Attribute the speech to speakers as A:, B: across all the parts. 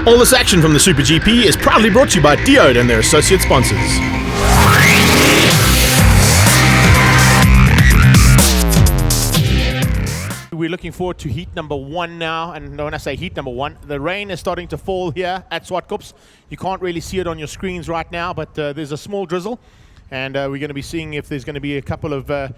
A: All this action from the Super GP is proudly brought to you by Diode and their associate sponsors. We're looking forward to heat number 1 now, and when I say heat number 1, the rain is starting to fall here at Zwartkops. You can't really see it on your screens right now, but there's a small drizzle, and we're going to be seeing if there's going to be a couple of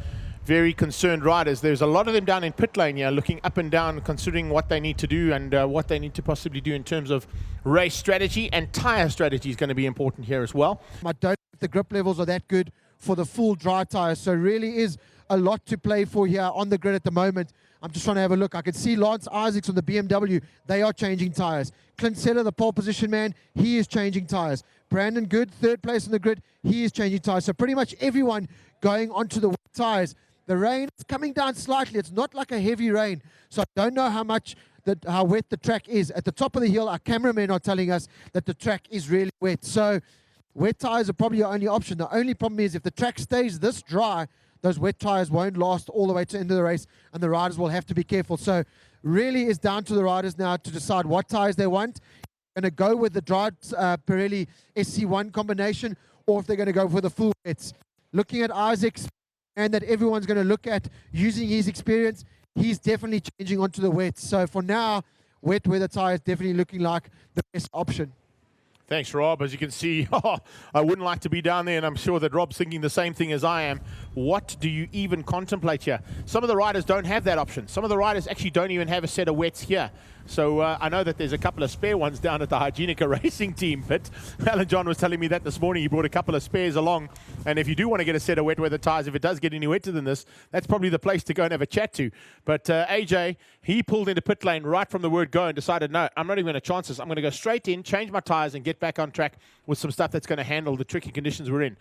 A: very concerned riders. There's a lot of them down in pit lane here, looking up and down, considering what they need to do and what they need to possibly do in terms of race strategy, and tyre strategy is going to be important here as well.
B: I don't think the grip levels are that good for the full dry tyres, so really is a lot to play for here on the grid at the moment. I'm just trying to have a look. I can see Lance Isaacs on the BMW. They are changing tyres. Clint Seller, the pole position man, he is changing tyres. Brandon Good, third place on the grid, he is changing tyres. So pretty much everyone going onto the wet tyres. The rain is coming down slightly. It's not like a heavy rain, so I don't know how wet the track is. At the top of the hill, our cameramen are telling us that the track is really wet. So wet tyres are probably your only option. The only problem is if the track stays this dry, those wet tyres won't last all the way to the end of the race, and the riders will have to be careful. So really is down to the riders now to decide what tyres they want. Going to go with the dry Pirelli SC1 combination, or if they're going to go for the full wets. Looking at Isaacs, and that everyone's going to look at using his experience, he's definitely changing onto the wets. So for now, wet weather tyres definitely looking like the best option.
A: Thanks, Rob. As you can see, I wouldn't like to be down there, and I'm sure that Rob's thinking the same thing as I am. What do you even contemplate here? Some of the riders don't have that option. Some of the riders actually don't even have a set of wets here. So I know that there's a couple of spare ones down at the Hygienica Racing team, but Alan John was telling me that this morning. He brought a couple of spares along, and if you do want to get a set of wet weather tyres, if it does get any wetter than this, that's probably the place to go and have a chat to. But AJ, he pulled into pit lane right from the word go and decided, no, I'm not even going to chance this. I'm going to go straight in, change my tyres, and get back on track with some stuff that's going to handle the tricky conditions we're in.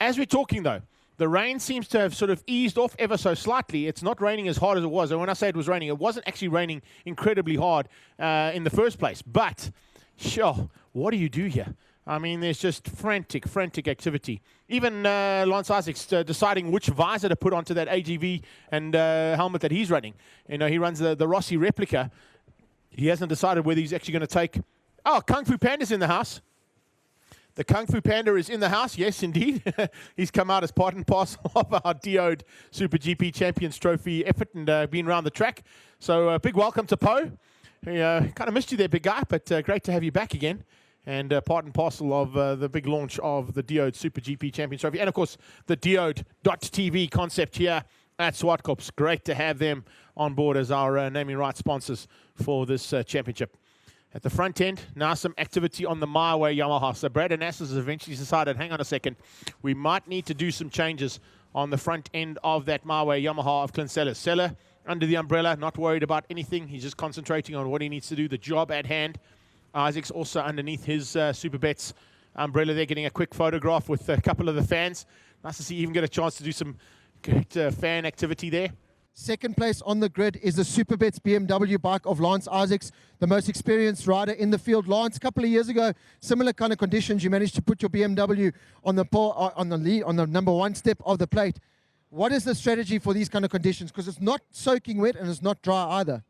A: As we're talking, though, the rain seems to have sort of eased off ever so slightly. It's not raining as hard as it was. And when I say it was raining, it wasn't actually raining incredibly hard in the first place. But, sure, what do you do here? I mean, there's just frantic activity. Even Lance Isaacs deciding which visor to put onto that AGV and helmet that he's running. You know, he runs the Rossi replica. He hasn't decided whether he's actually going to take... Oh, Kung Fu Panda's in the house. The Kung Fu Panda is in the house, yes, indeed. He's come out as part and parcel of our Diode SuperGP Champions Trophy effort and been around the track. So big welcome to Poe. Kind of missed you there, big guy, but great to have you back again. And part and parcel of the big launch of the Diode SuperGP Champions Trophy. And, of course, the Diode.tv concept here at Zwartkops. Great to have them on board as our naming rights sponsors for this championship. At the front end, now some activity on the My Way Yamaha. So Brad Anastas has eventually decided, hang on a second, we might need to do some changes on the front end of that My Way Yamaha of Clint Seller. Seller under the umbrella, not worried about anything. He's just concentrating on what he needs to do, the job at hand. Isaac's also underneath his Superbets umbrella there, getting a quick photograph with a couple of the fans. Nice to see even get a chance to do some great fan activity there.
B: Second place on the grid is the Superbets BMW bike of Lance Isaacs, the most experienced rider in the field. Lance, a couple of years ago, similar kind of conditions, you managed to put your BMW on the number 1 step of the plate. What is the strategy for these kind of conditions? Because it's not soaking wet and it's not dry either.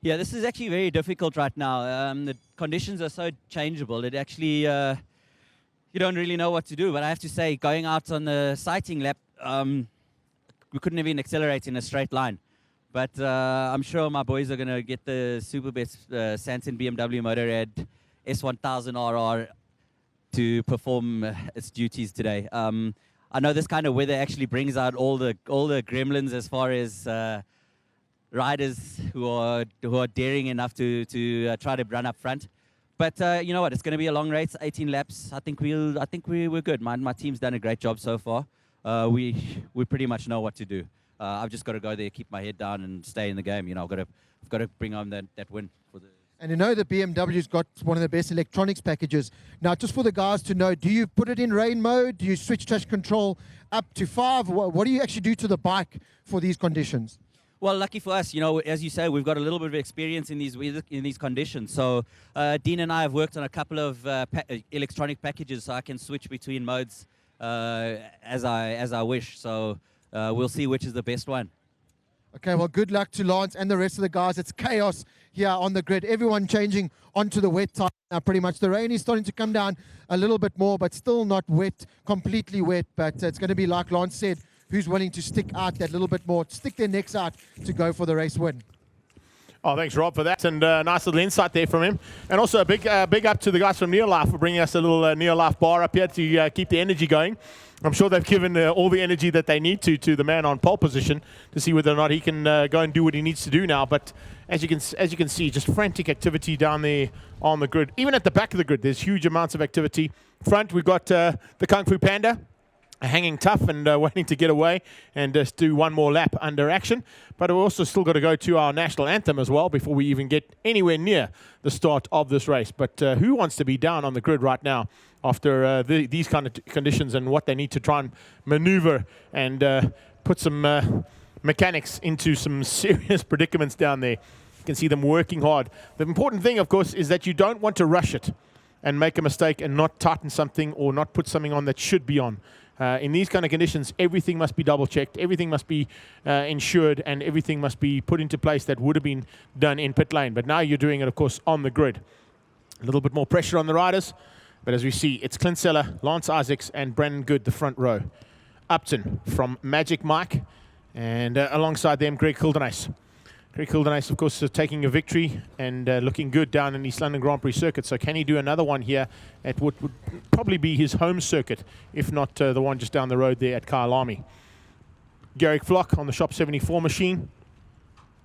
C: Yeah, this is actually very difficult right now. The conditions are so changeable. It actually, you don't really know what to do. But I have to say, going out on the sighting lap, we couldn't even accelerate in a straight line. But I'm sure my boys are going to get the Superbets Santon BMW Motorrad S1000RR to perform its duties today. I know this kind of weather actually brings out all the gremlins as far as riders who are daring enough to try to run up front. But you know what? It's going to be a long race, 18 laps. I think we're good. My team's done a great job so far. We pretty much know what to do. I've just got to go there, keep my head down, and stay in the game. You know, I've got to bring home that win for the.
B: And you know the BMW's got one of the best electronics packages. Now, just for the guys to know, do you put it in rain mode? Do you switch traction control up to 5? What do you actually do to the bike for these conditions?
C: Well, lucky for us, you know, as you say, we've got a little bit of experience in these conditions. So Dean and I have worked on a couple of electronic packages, so I can switch between modes as I wish. So we'll see which is the best one.
B: Okay, well, good luck to Lance and the rest of the guys. It's chaos here on the grid. Everyone changing onto the wet tire now pretty much. The rain is starting to come down a little bit more, but still not wet, completely wet. But it's going to be, like Lance said, who's willing to stick out that little bit more, stick their necks out to go for the race win.
A: Oh, thanks, Rob, for that. And nice little insight there from him. And also a big up to the guys from Near Life for bringing us a little Near Life bar up here to keep the energy going. I'm sure they've given all the energy that they need to the man on pole position to see whether or not he can go and do what he needs to do now. But as you can see, just frantic activity down there on the grid. Even at the back of the grid, there's huge amounts of activity. Front, we've got the Kung Fu Panda hanging tough and waiting to get away and just do one more lap under action. But we've also still got to go to our national anthem as well before we even get anywhere near the start of this race. But who wants to be down on the grid right now after these kind of conditions and what they need to try and maneuver and put some mechanics into some serious predicaments down there. You can see them working hard. The important thing, of course, is that you don't want to rush it and make a mistake and not tighten something or not put something on that should be on. In these kind of conditions, everything must be double-checked, everything must be insured, and everything must be put into place that would have been done in pit lane. But now you're doing it, of course, on the grid. A little bit more pressure on the riders. But as we see, it's Clint Seller, Lance Isaacs, and Brandon Good, the front row. Upton from Magic Mike, and alongside them, Greg Kildenace. Greg Kildenace, of course, taking a victory and looking good down in East London Grand Prix circuit. So can he do another one here at what would probably be his home circuit, if not the one just down the road there at Kyalami? Garrick Flock on the Shop 74 machine.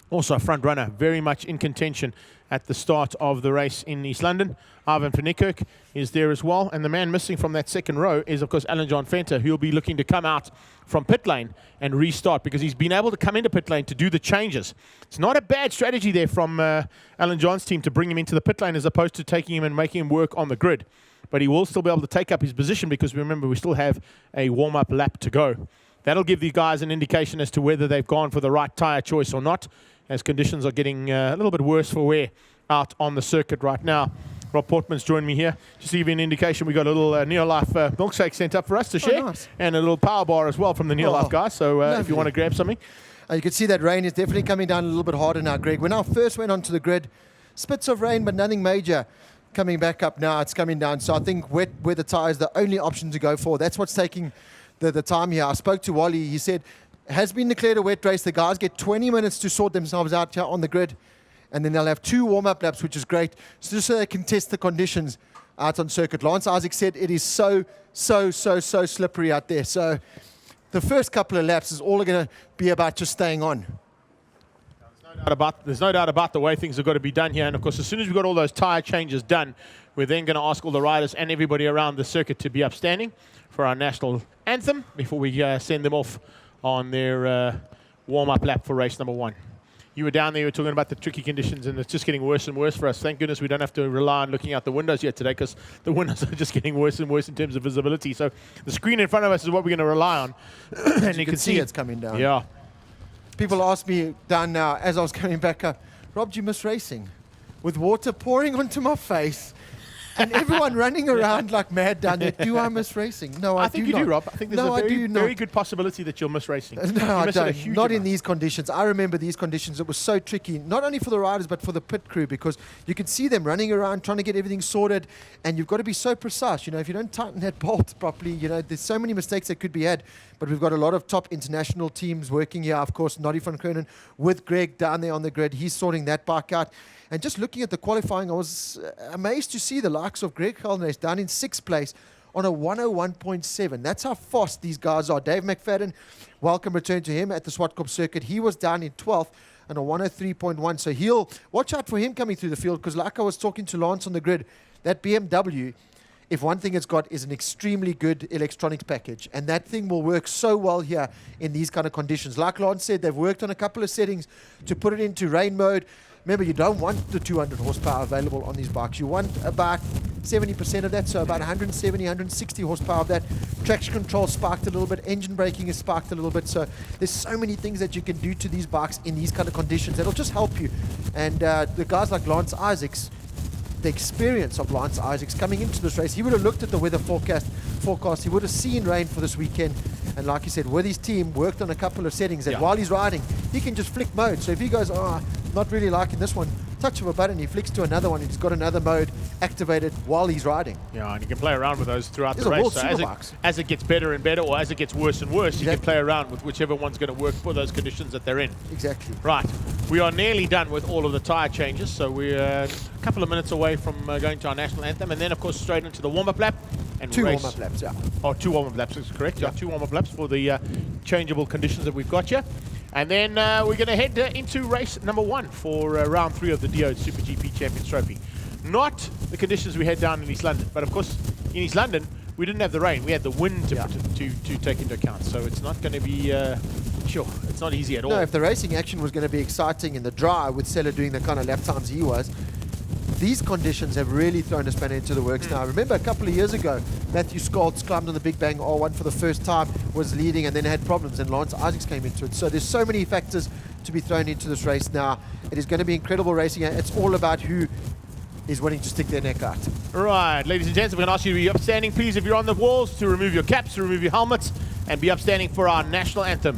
A: Also a front runner, very much in contention at the start of the race in East London. Ivan van Niekerk is there as well. And the man missing from that second row is, of course, Alan John Fenter, who will be looking to come out from pit lane and restart because he's been able to come into pit lane to do the changes. It's not a bad strategy there from Alan John's team to bring him into the pit lane as opposed to taking him and making him work on the grid. But he will still be able to take up his position because remember, we still have a warm-up lap to go. That'll give the guys an indication as to whether they've gone for the right tyre choice or not, as conditions are getting a little bit worse for wear out on the circuit right now. Rob Portman's joined me here. Just to give you an indication, we got a little Near Life milkshake sent up for us to share.
B: Nice.
A: And a little power bar as well from the Near Life guys. So if you want to grab something.
B: You can see that rain is definitely coming down a little bit harder now, Greg. When I first went onto the grid, spits of rain, but nothing major. Coming back up now, it's coming down. So I think wet weather tyre is the only option to go for. That's what's taking the time here. I spoke to Wally. He said, has been declared a wet race. The guys get 20 minutes to sort themselves out here on the grid. And then they'll have 2 warm-up laps, which is great, so just so they can test the conditions out on circuit. Lance Isaac said it is so slippery out there. So the first couple of laps is all going to be about just staying on.
A: There's no doubt about the way things have got to be done here. And, of course, as soon as we've got all those tyre changes done, we're then going to ask all the riders and everybody around the circuit to be upstanding for our national anthem before we send them off on their warm-up lap for race number 1. You were down there, you were talking about the tricky conditions, and it's just getting worse and worse for us. Thank goodness we don't have to rely on looking out the windows yet today because the windows are just getting worse and worse in terms of visibility. So the screen in front of us is what we're going to rely on.
B: And you can see it's coming down.
A: Yeah.
B: People ask me down now, as I was coming back up, Rob, do you miss racing? With water pouring onto my face and everyone running around like mad down there. Do I miss racing? No, I
A: think
B: do
A: you
B: not.
A: do, Rob. I think there's a very good possibility that you'll miss racing.
B: No, I don't. Not in these conditions. I remember these conditions. It was so tricky, not only for the riders, but for the pit crew, because you can see them running around trying to get everything sorted, and you've got to be so precise. You know, if you don't tighten that bolt properly, you know, there's so many mistakes that could be had. But we've got a lot of top international teams working here. Of course, Noddy van Kroonen with Greg down there on the grid. He's sorting that bike out. And just looking at the qualifying, I was amazed to see the likes of Greg Kildenace down in 6th place on a 101.7. That's how fast these guys are. Dave McFadden, welcome return to him at the Zwartkops circuit. He was down in 12th on a 103.1. So he'll watch out for him coming through the field, because like I was talking to Lance on the grid, that BMW, if one thing it's got is an extremely good electronics package, and that thing will work so well here in these kind of conditions. Like Lance said, they've worked on a couple of settings to put it into rain mode. Remember, you don't want the 200 horsepower available on these bikes. You want about 70% of that, so about 170, 160 horsepower of that. Traction control sparked a little bit. Engine braking is sparked a little bit. So there's so many things that you can do to these bikes in these kind of conditions that'll just help you. And the guys like Lance Isaacs, the experience of Lance Isaacs coming into this race, he would have looked at the weather forecast. He would have seen rain for this weekend. And like he said, with his team, worked on a couple of settings that while he's riding, he he can just flick mode. So if he goes, oh, not really liking this one, touch of a button, he flicks to another one, and he's got another mode activated while he's riding.
A: Yeah, and you can play around with those throughout
B: These
A: the
B: are
A: race.
B: world
A: So
B: superbikes.
A: as it gets better and better, or as it gets worse and worse, you can
B: Exactly.
A: play around with whichever one's going to work for those conditions that they're in.
B: Exactly.
A: Right, we are nearly done with all of the tyre changes, so we're a couple of minutes away from going to our national anthem, and then of course straight into the warm-up lap. And
B: 2
A: race.
B: warm-up laps, yeah.
A: Oh, 2 warm-up laps is correct. Yeah,
B: Yeah.
A: 2 warm-up laps for the changeable conditions that we've got here. And then we're going to head into race number 1 for round 3 of the DO SuperGP Champions Trophy. Not the conditions we had down in East London, but of course in East London we didn't have the rain. We had the wind to take into account, so it's not going to be sure. It's not easy at all.
B: No, if the racing action was going to be exciting in the dry with Sella doing the kind of lap times he was, these conditions have really thrown a spanner into the works now. I remember a couple of years ago, Matthew Skoltz climbed on the Big Bang R1 for the first time, was leading, and then had problems, and Lance Isaacs came into it. So there's so many factors to be thrown into this race now. It is going to be incredible racing. It's all about who is willing to stick their neck out.
A: Right, ladies and gents, we're going to ask you to be upstanding, please, if you're on the walls, to remove your caps, to remove your helmets, and be upstanding for our national anthem.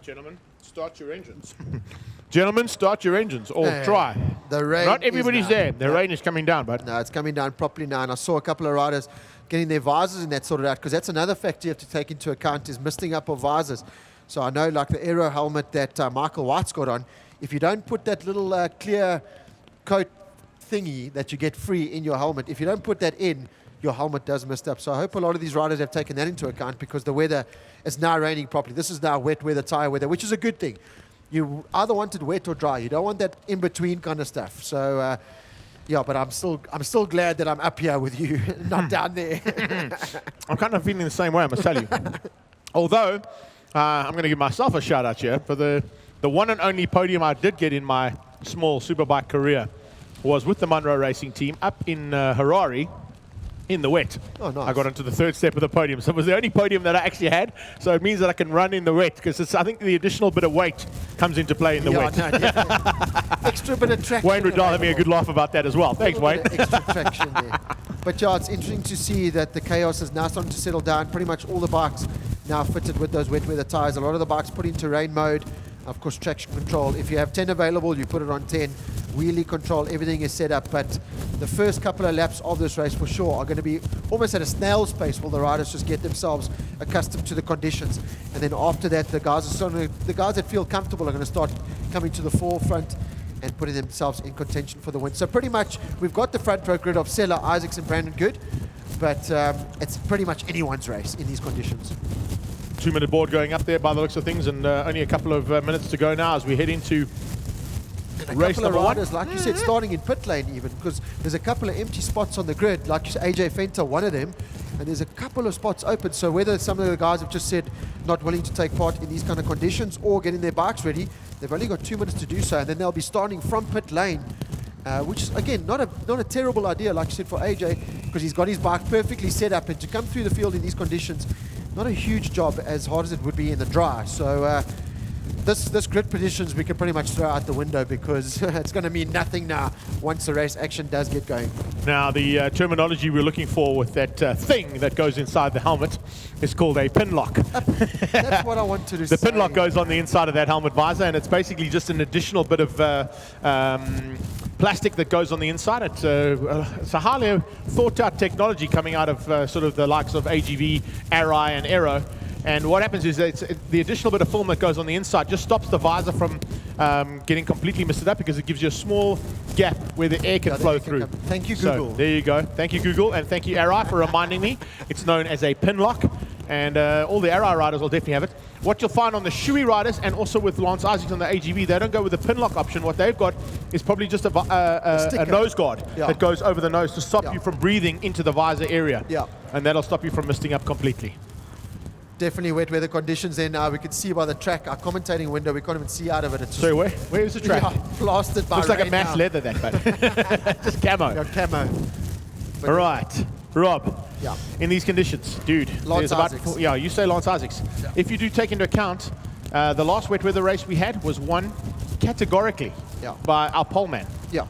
A: Gentlemen, start your engines. Gentlemen, start your engines, or try.
B: The rain
A: Not everybody's
B: is
A: there. The rain is coming down, but
B: No, it's coming down properly now, and I saw a couple of riders getting their visors and that sorted out, because that's another factor you have to take into account, is misting up of visors. So I know, like the aero helmet that Michael White's got on, if you don't put that little clear coat thingy that you get free in your helmet, if you don't put that in, your helmet does mist up. So I hope a lot of these riders have taken that into account, because the weather is now raining properly. This is now wet weather, tire weather, which is a good thing. You either want it wet or dry. You don't want that in between kind of stuff. So yeah, but I'm still glad that I'm up here with you, not down there.
A: I'm kind of feeling the same way, I must tell you. Although I'm going to give myself a shout out here for the one and only podium I did get in my small superbike career was with the Munro Racing team up in Harare. In the wet.
B: Oh, nice.
A: I got onto the 3rd step of the podium. So it was the only podium that I actually had. So it means that I can run in the wet, because I think the additional bit of weight comes into play in the wet.
B: No, extra bit of traction.
A: Wayne would have me a good laugh about that as well. Thanks, Wayne.
B: Extra traction there. But yeah, it's interesting to see that the chaos is now starting to settle down. Pretty much all the bikes now fitted with those wet weather tires. A lot of the bikes put into rain mode. Of course, traction control. If you have 10 available, you put it on 10. Wheelie control, everything is set up. But the first couple of laps of this race for sure are going to be almost at a snail's pace while the riders just get themselves accustomed to the conditions. And then after that, the guys that feel comfortable are going to start coming to the forefront and putting themselves in contention for the win. So pretty much we've got the front row grid of Sella, Isaacs and Brandon Good, but it's pretty much anyone's race in these conditions.
A: 2-minute board going up there by the looks of things, and only a couple of minutes to go now as we head into
B: And a
A: Race
B: couple of
A: number one.
B: riders, like you said, starting in pit lane even, because there's a couple of empty spots on the grid, like you said, AJ Fenter, one of them, and there's a couple of spots open. So whether some of the guys have just said not willing to take part in these kind of conditions or getting their bikes ready, they've only got 2 minutes to do so, and then they'll be starting from pit lane, which is, again, not a terrible idea, like you said, for AJ, because he's got his bike perfectly set up, and to come through the field in these conditions, not a huge job, as hard as it would be in the dry. So this grid positions we can pretty much throw out the window, because it's going to mean nothing now once the race action does get going.
A: Now, the terminology we're looking for with that thing that goes inside the helmet is called a pin lock.
B: That's what I wanted to
A: The
B: say.
A: pin lock goes on the inside of that helmet visor, and it's basically just an additional bit of plastic that goes on the inside. It's a highly thought out technology coming out of sort of the likes of AGV, Arai and Aero. And what happens is that the additional bit of film that goes on the inside just stops the visor from getting completely misted up, because it gives you a small gap where the air can flow through.
B: Thank you,
A: So,
B: Google.
A: there you go. Thank you, Google, and thank you, Arai, for reminding me. It's known as a pin lock, and all the Arai riders will definitely have it. What you'll find on the Shui riders, and also with Lance Isaacs on the AGV, they don't go with the pin lock option. What they've got is probably just a nose guard that goes over the nose to stop you from breathing into the visor area.
B: Yeah.
A: And that'll stop you from misting up completely.
B: Definitely wet weather conditions there now. We can see by the track, our commentating window, we can't even see out of it. It's
A: So where is the track?
B: yeah, blasted by
A: Looks like a
B: rain
A: matte
B: now.
A: leather, that bad. Just camo.
B: Yeah, camo. But
A: All right, Rob.
B: Yeah.
A: In these conditions, dude.
B: Lance
A: there's about
B: Isaacs.
A: yeah, you say Lance Isaacs.
B: Yeah.
A: If you do take into account, the last wet weather race we had was won categorically by our pole man.
B: Yeah.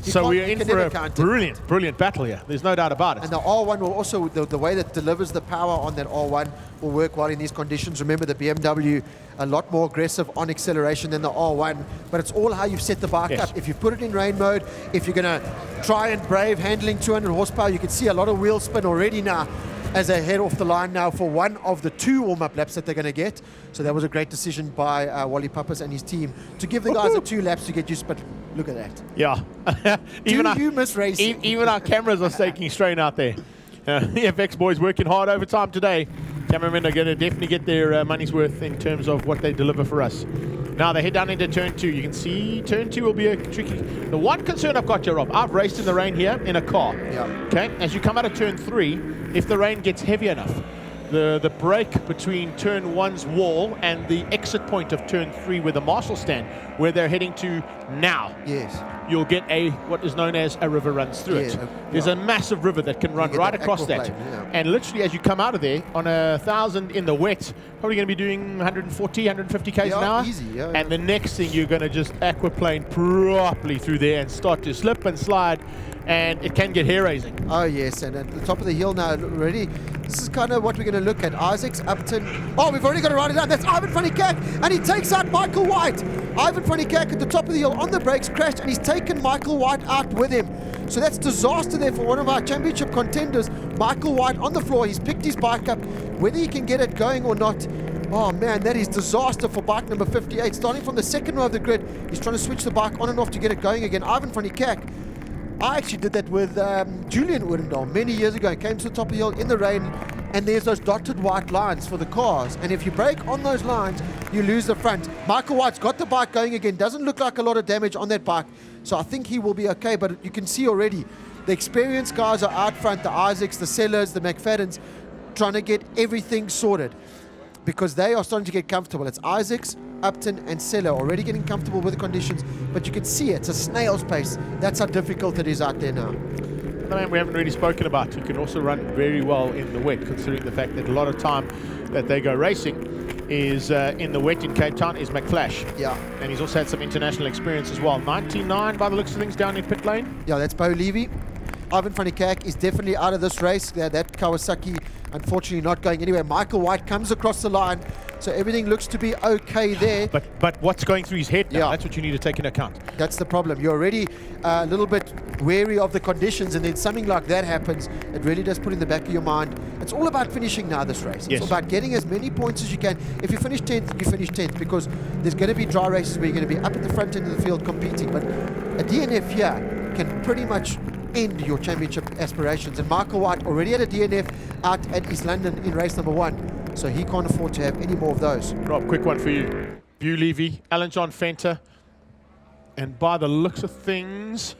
A: So we're in for a
B: count it.
A: brilliant battle here. There's no doubt about it.
B: And the R1 will also, the way that delivers the power on that R1 will work well in these conditions. Remember, the BMW, a lot more aggressive on acceleration than the R1, but it's all how you've set the bike up. If you put it in rain mode, if you're going to try and brave handling 200 horsepower, you can see a lot of wheel spin already now as they head off the line now for one of the 2 warm-up laps that they're going to get. So that was a great decision by Wally Pappas and his team to give the guys the 2 laps to get used. But look at that.
A: Yeah.
B: You miss racing?
A: Even our cameras are staking strain out there. The FX boys working hard overtime today. Cameramen are going to definitely get their money's worth in terms of what they deliver for us. Now they head down into turn 2. You can see turn 2 will be a tricky. The one concern I've got here, Rob, I've raced in the rain here in a car.
B: Yeah.
A: Okay. As you come out of turn 3, if the rain gets heavy enough, the break between turn 1's wall and the exit point of turn 3 with the marshal stand, where they're heading to now.
B: Yes.
A: You'll get what is known as a river runs through it. There's a massive river that can run right across that. And literally, as you come out of there, on 1,000 in the wet, probably going to be doing 140, 150 k's an hour.
B: Easy,
A: and the next thing, you're going to just aquaplane properly through there and start to slip and slide. And it can get hair-raising.
B: Oh, yes, and at the top of the hill now already, this is kind of what we're going to look at. Isaacs, Upton. Oh, we've already got to ride it out. That's Ivan van der Kak, and he takes out Michael White. Ivan van der Kak at the top of the hill on the brakes, crashed, and he's taken Michael White out with him. So that's disaster there for one of our championship contenders. Michael White on the floor. He's picked his bike up. Whether he can get it going or not, oh man, that is disaster for bike number 58. Starting from the second row of the grid, he's trying to switch the bike on and off to get it going again. Ivan van der Kak. I actually did that with Julian Oudendal many years ago. I came to the top of the hill in the rain, and there's those dotted white lines for the cars. And if you brake on those lines, you lose the front. Michael White's got the bike going again. Doesn't look like a lot of damage on that bike. So I think he will be okay, but you can see already the experienced guys are out front, the Isaacs, the Sellers, the McFaddens, trying to get everything sorted because they are starting to get comfortable. It's Isaacs, Upton and Seller already getting comfortable with the conditions, but you can see it's a snail's pace. That's how difficult it is out there now.
A: The man we haven't really spoken about, who can also run very well in the wet, considering the fact that a lot of time that they go racing is in the wet in Cape Town, is McFlash.
B: Yeah.
A: And he's also had some international experience as well. 99 by the looks of things down in pit lane.
B: Yeah, that's Bo Levy. Ivan van der Kak is definitely out of this race. That Kawasaki, unfortunately, not going anywhere. Michael White comes across the line, so everything looks to be okay there.
A: But what's going through his head now? That's what you need to take into account.
B: That's the problem. You're already a little bit wary of the conditions, and then something like that happens. It really does put in the back of your mind. It's all about finishing now this race. It's about getting as many points as you can. If you finish 10th, you finish 10th, because there's going to be dry races where you're going to be up at the front end of the field competing. But a DNF here can pretty much end your championship aspirations. And Michael White already had a DNF out at East London in race number 1, so he can't afford to have any more of those.
A: Rob, quick one for you. Bew Levy, Alan John Fenter, And by the looks of things,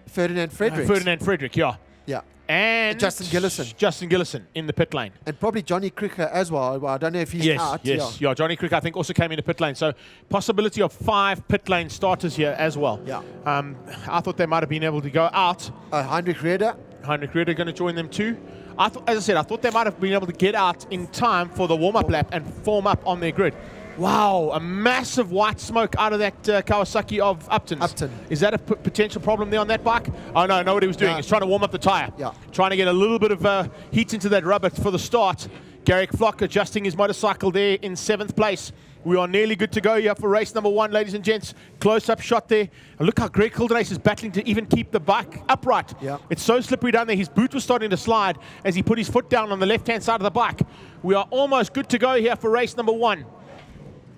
B: Ferdinand Frederick.
A: Ferdinand Frederick, yeah.
B: Yeah.
A: And
B: Justin Gillison.
A: Justin Gillison in the pit lane.
B: And probably Johnny Cricker as well. I don't know if he's out.
A: Yes. Johnny Crick, I think, also came into pit lane. So possibility of 5 pit lane starters here as well.
B: Yeah.
A: I thought they might have been able to go out.
B: Heinrich Rieder.
A: Heinrich Rieder going to join them too. As I said, I thought they might have been able to get out in time for the warm-up lap and form up on their grid. Wow, a massive white smoke out of that Kawasaki of Upton's.
B: Upton.
A: Is that a potential problem there on that bike? Oh, no, I know what he was doing.
B: No.
A: He's trying to warm up the tyre.
B: Yeah.
A: Trying to get a little bit of heat into that rubber for the start. Garrick Flock adjusting his motorcycle there in 7th place. We are nearly good to go here for race number 1, ladies and gents. Close-up shot there. And look how Greg Hildenace is battling to even keep the bike upright.
B: Yeah.
A: It's so slippery down there. His boot was starting to slide as he put his foot down on the left-hand side of the bike. We are almost good to go here for race number 1.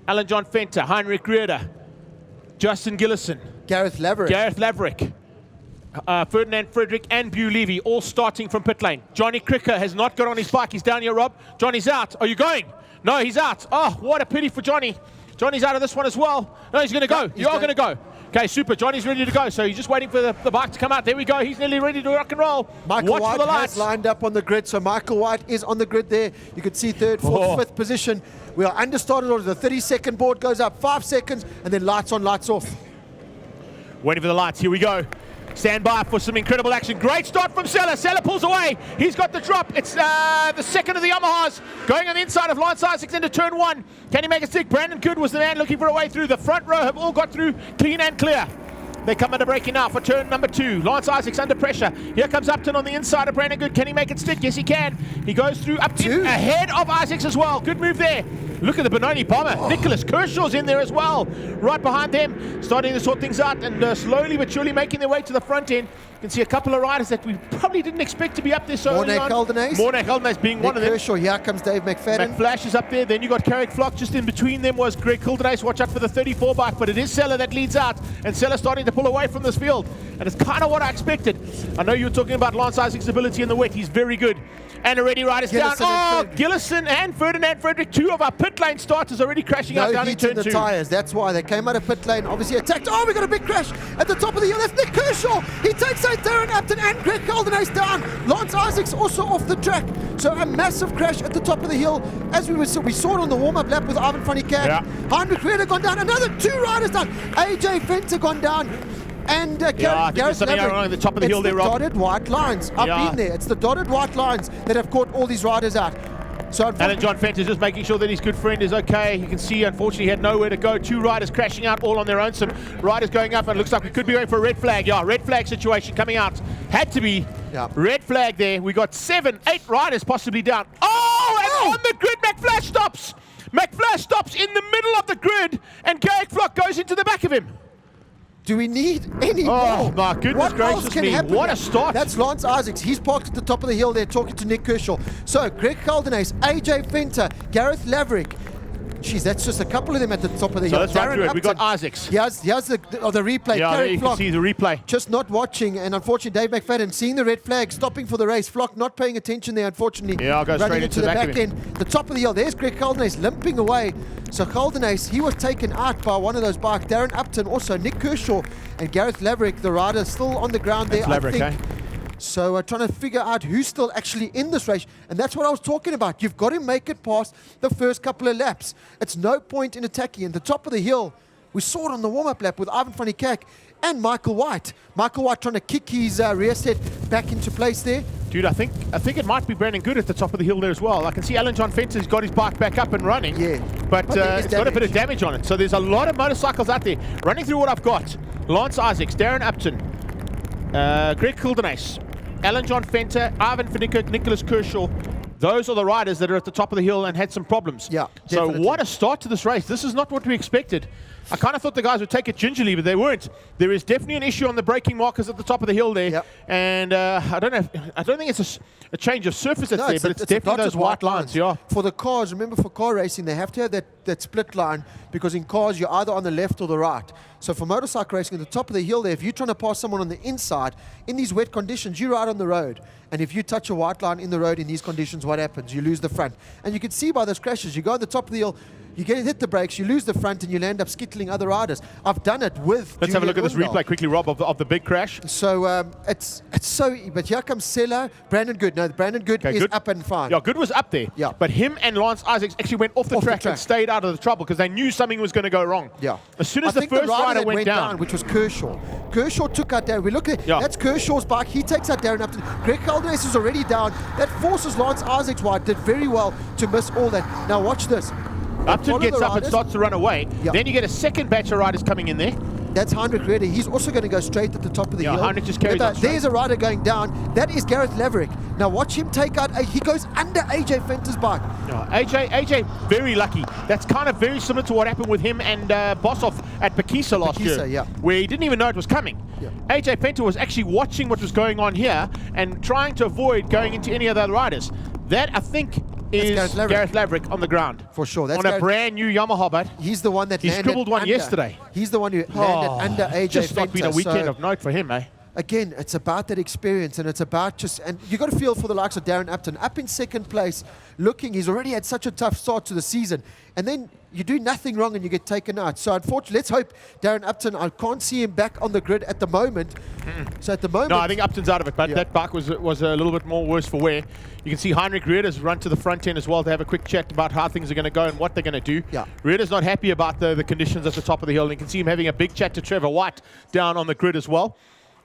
A: Alan John Fenter, Heinrich Rieder, Justin Gillison,
B: Gareth Laverick.
A: Ferdinand Frederick and Bu Levy all starting from pit lane. Johnny Cricker has not got on his bike. He's down here, Rob. Johnny's out. Are you going? No, he's out. Oh, what a pity for Johnny. Johnny's out of this one as well. No, he's going to go. You are going to go. Okay, super. Johnny's ready to go. So he's just waiting for the bike to come out. There we go. He's nearly ready to rock and roll.
B: Michael
A: Watch
B: White
A: for the lights.
B: has lined up on the grid. So Michael White is on the grid there. You can see 3rd, 4th, 5th position. We are understarted order. The 30-second board goes up 5 seconds, and then lights on, lights off.
A: Waiting for the lights. Here we go. Stand by for some incredible action. Great start from Sella. Sella pulls away. He's got the drop. It's the second of the Yamahas going on the inside of Lance Isaacs into turn 1. Can he make a stick? Brandon Good was the man looking for a way through. The front row have all got through clean and clear. They come under braking now for turn number 2. Lance Isaacs under pressure. Here comes Upton on the inside of Brandon Good. Can he make it stick? Yes, he can. He goes through Upton ahead of Isaacs as well. Good move there. Look at the Benoni bomber. Nicholas Kershaw's in there as well. Right behind them, starting to sort things out and slowly but surely making their way to the front end. You can see a couple of riders that we probably didn't expect to be up there so early on. Mornak Haldenace being one of them.
B: Kershaw, here comes Dave McFadden.
A: McFlash is up there. Then you got Carrick Flock. Just in between them was Greg Hildenace. Watch out for the 34 bike, but it is Sella that leads out. And Sella starting to pull away from this field. And it's kind of what I expected. I know you were talking about Lance Isaacs' ability in the wet. He's very good. And already riders down. Oh, Gillison and Ferdinand Frederick, 2 of our pit lane starters already crashing out down in turn 2.
B: No heat in the tyres. That's why they came out of pit lane. Obviously attacked. Oh, we got a big crash at the top of the hill. That's Nick Kershaw. He takes out Darren Upton and Greg Hildenace down. Lance Isaacs also off the track. So a massive crash at the top of the hill. As we saw it on the warm-up lap with Ivan van der Kerk.
A: Yeah.
B: Heinrich Rieder gone down. Another 2 riders down. AJ Fenter gone down. And
A: I think there's something wrong at the top of the hill there, Rob.
B: It's the dotted white lines. I've been there. It's the dotted white lines that have caught all these riders out. So
A: Alan John Fenton's just making sure that his good friend is okay. You can see, unfortunately, he had nowhere to go. 2 riders crashing out all on their own. Some riders going up, and it looks like we could be going for a red flag. Yeah, red flag situation coming out. Had to be.
B: Yeah.
A: Red flag there. We got 7, 8 riders possibly down. Oh, and on the grid, McFlash stops. McFlash stops in the middle of the grid, and Garrick Flock goes into the back of him.
B: Do we need any more?
A: Oh, my goodness gracious me. What a start.
B: That's Lance Isaacs. He's parked at the top of the hill there talking to Nick Kershaw. So, Greg Hildenace, AJ Fenter, Gareth Laverick. Jeez, that's just a couple of them at the top of the hill.
A: That's right through it. We got Isaacs.
B: Here's the replay.
A: Yeah, there you
B: Flock,
A: can see the replay.
B: just not watching, and unfortunately, Dave McFadden seeing the red flag, stopping for the race. Flock not paying attention there, unfortunately.
A: Yeah, I'll go
B: running
A: straight into the back
B: end. The top of the hill. There's Greg Hildenace limping away. So Hildenace, he was taken out by one of those bikes. Darren Upton, also Nick Kershaw, and Gareth Laverick, the rider, still on the ground there.
A: That's Laverick,
B: I think. So trying to figure out who's still actually in this race. And that's what I was talking about. You've got to make it past the first couple of laps. It's no point in attacking. And the top of the hill, we saw it on the warm-up lap with Ivan van der Kerk and Michael White. Michael White trying to kick his rear set back into place there.
A: Dude, I think it might be Brandon Good at the top of the hill there as well. I can see Alan John Fenton's got his bike back up and running.
B: Yeah.
A: But it's got a bit of damage on it. So there's a lot of motorcycles out there. Running through what I've got. Lance Isaacs, Darren Upton, Greg Hildenace, Alan John Fenter, Ivan van der Kerk, Nicholas Kershaw. Those are the riders that are at the top of the hill and had some problems.
B: Yeah,
A: so
B: definitely.
A: what a start to this race. This is not what we expected. I kind of thought the guys would take it gingerly, but they weren't. There is definitely an issue on the braking markers at the top of the hill there.
B: Yep.
A: And I don't think it's a change of surface that's there, but it's definitely those white lines. Yeah.
B: For the cars, remember for car racing, they have to have that split line because in cars, you're either on the left or the right. So for motorcycle racing, at the top of the hill there, if you're trying to pass someone on the inside, in these wet conditions, you ride on the road. And if you touch a white line in the road in these conditions, what happens? You lose the front. And you can see by those crashes, you go on the top of the hill, You get hit the brakes, you lose the front, and you'll end up skittling other riders. I've done it with.
A: Let's have a look at this replay quickly, Rob, of the big crash.
B: So it's so. But here comes Sela, Brandon Good. No, Brandon Good is
A: Good.
B: up and fine.
A: Yeah, Good was up there.
B: Yeah.
A: But him and Lance Isaacs actually went off the track and stayed out of the trouble because they knew something was going to go wrong.
B: Yeah.
A: As soon as
B: I
A: the
B: think
A: first
B: rider
A: rider
B: that
A: went down,
B: which was Kershaw. Kershaw took out Darren. We look at that's Kershaw's bike. He takes out Darren Upton. Greg Calderes is already down. That forces Lance Isaacs wide. Did very well to miss all that. Now watch this.
A: Upton gets up and starts to run away.
B: Yeah.
A: Then you get a second batch of riders coming in there.
B: That's Heinrich Rede. He's also going to go straight at the top of the hill.
A: Heinrich just carries on straight.
B: There's a rider going down. That is Gareth Laverick. Now watch him take out. He goes under AJ Fenter's bike.
A: AJ, very lucky. That's kind of very similar to what happened with him and Bossoff at Pakisa last year,
B: yeah.
A: where he didn't even know it was coming.
B: Yeah.
A: AJ Fenter was actually watching what was going on here and trying to avoid going into any of the other riders. That, I think, is Gareth Laverick on the ground.
B: For sure. That's
A: on a brand new Yamaha, but
B: he's the one that
A: he scribbled one yesterday.
B: He's the one who landed under AJ
A: Just
B: Fenter.
A: not been a weekend of note for him, eh?
B: Again, it's about that experience, and it's about and you got to feel for the likes of Darren Upton, up in second place, he's already had such a tough start to the season, and then you do nothing wrong and you get taken out. So unfortunately, let's hope Darren Upton, I can't see him back on the grid at the moment. So at the moment...
A: No, I think Upton's out of it, but that bike was a little bit more worse for wear. You can see Heinrich Reeder's run to the front end as well to have a quick check about how things are going to go and what they're going to do.
B: Yeah.
A: Reeder's not happy about the conditions at the top of the hill, and you can see him having a big chat to Trevor White down on the grid as well.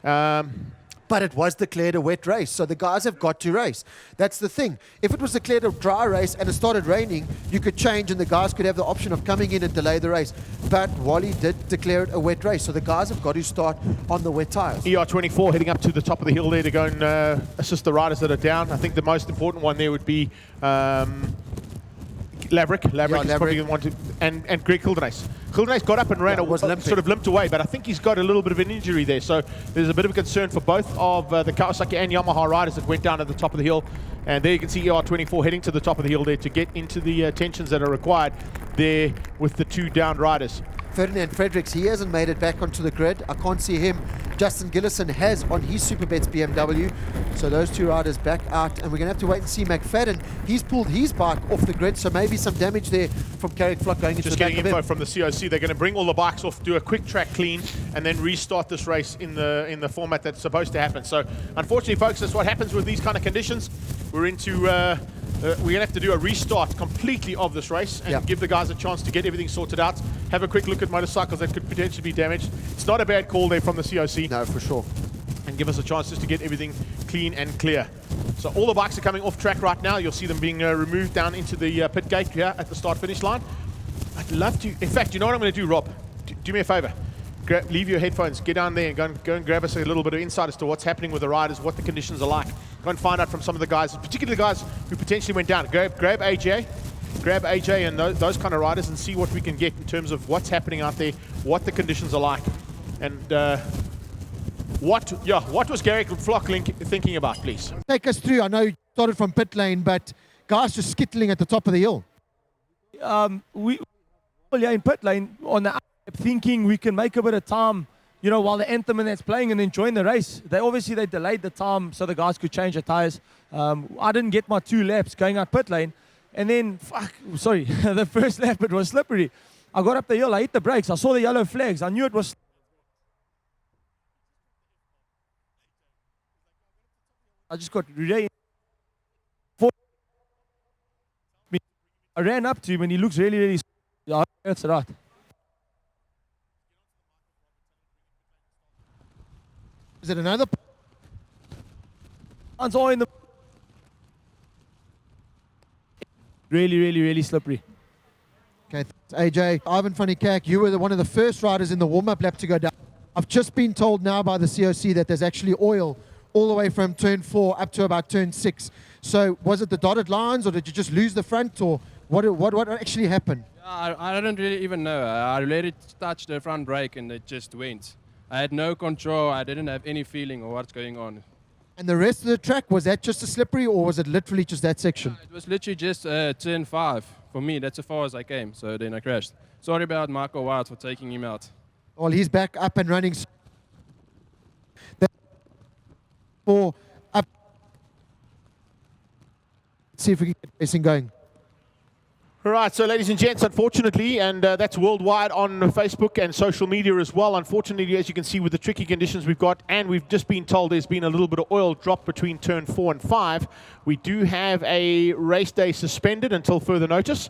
B: But it was declared a wet race, so the guys have got to race. That's the thing. If it was declared a dry race and it started raining, you could change and the guys could have the option of coming in and delay the race. But Wally did declare it a wet race, so the guys have got to start on the wet tyres.
A: ER24 heading up to the top of the hill there to go and assist the riders that are down. I think the most important one there would be Laverick is probably the one to, and Greg Kildenace. Kildenace got up and ran, sort of limped away, but I think he's got a little bit of an injury there. So there's a bit of a concern for both of the Kawasaki and Yamaha riders that went down at the top of the hill. And there you can see ER24 heading to the top of the hill there to get into the tensions that are required there with the two downed riders.
B: Ferdinand Fredericks, he hasn't made it back onto the grid. I can't see him. Justin Gillison has on his Superbets BMW. So those two riders back out, and we're going to have to wait and see McFadden. He's pulled his bike off the grid, so maybe some damage there from Carrick Flock going into the back of him.
A: Just getting info from the COC. They're going to bring all the bikes off, do a quick track clean, and then restart this race in the format that's supposed to happen. So unfortunately, folks, that's what happens with these kind of conditions. We're into... we're going to have to do a restart completely of this race and give the guys a chance to get everything sorted out. Have a quick look at motorcycles that could potentially be damaged. It's not a bad call there from the COC.
B: No, for sure.
A: And give us a chance just to get everything clean and clear. So all the bikes are coming off track right now. You'll see them being removed down into the pit gate here at the start-finish line. I'd love to... In fact, you know what I'm going to do, Rob? Do me a favor. Leave your headphones, get down there and go and grab us a little bit of insight as to what's happening with the riders, what the conditions are like. Go and find out from some of the guys, particularly the guys who potentially went down. Grab AJ and those kind of riders and see what we can get in terms of what's happening out there, what the conditions are like, and what was Garrick Flock thinking about, please?
B: Take us through. I know you started from pit lane, but guys just skittling at the top of the hill.
D: We in pit lane on the thinking we can make a bit of time, you know, while the anthem and that's playing and enjoying the race. They delayed the time so the guys could change the tires. I didn't get my 2 laps going out pit lane, and then the first lap it was slippery. I got up the hill, I hit the brakes, I saw the yellow flags, I knew it was. I just got really. I ran up to him and he looks really. That's right.
B: Is it another?
D: It's all in the really slippery.
B: Okay, AJ. Ivan van der Kerk, you were one of the first riders in the warm-up lap to go down. I've just been told now by the COC that there's actually oil all the way from turn 4 up to about turn 6. So was it the dotted lines, or did you just lose the front, or what actually happened?
E: I don't really even know. I let it touch the front brake and it just went. I had no control. I didn't have any feeling of what's going on.
B: And the rest of the track, was that just a slippery, or was it literally just that section?
E: It was literally just turn 5. For me, that's as far as I came. So then I crashed. Sorry about Michael Wild for taking him out.
B: Well, he's back up and running. See if we can get racing going.
A: All right, so ladies and gents, unfortunately, and that's worldwide on Facebook and social media as well. Unfortunately, as you can see with the tricky conditions we've got, and we've just been told there's been a little bit of oil drop between turn 4 and 5, we do have a race day suspended until further notice.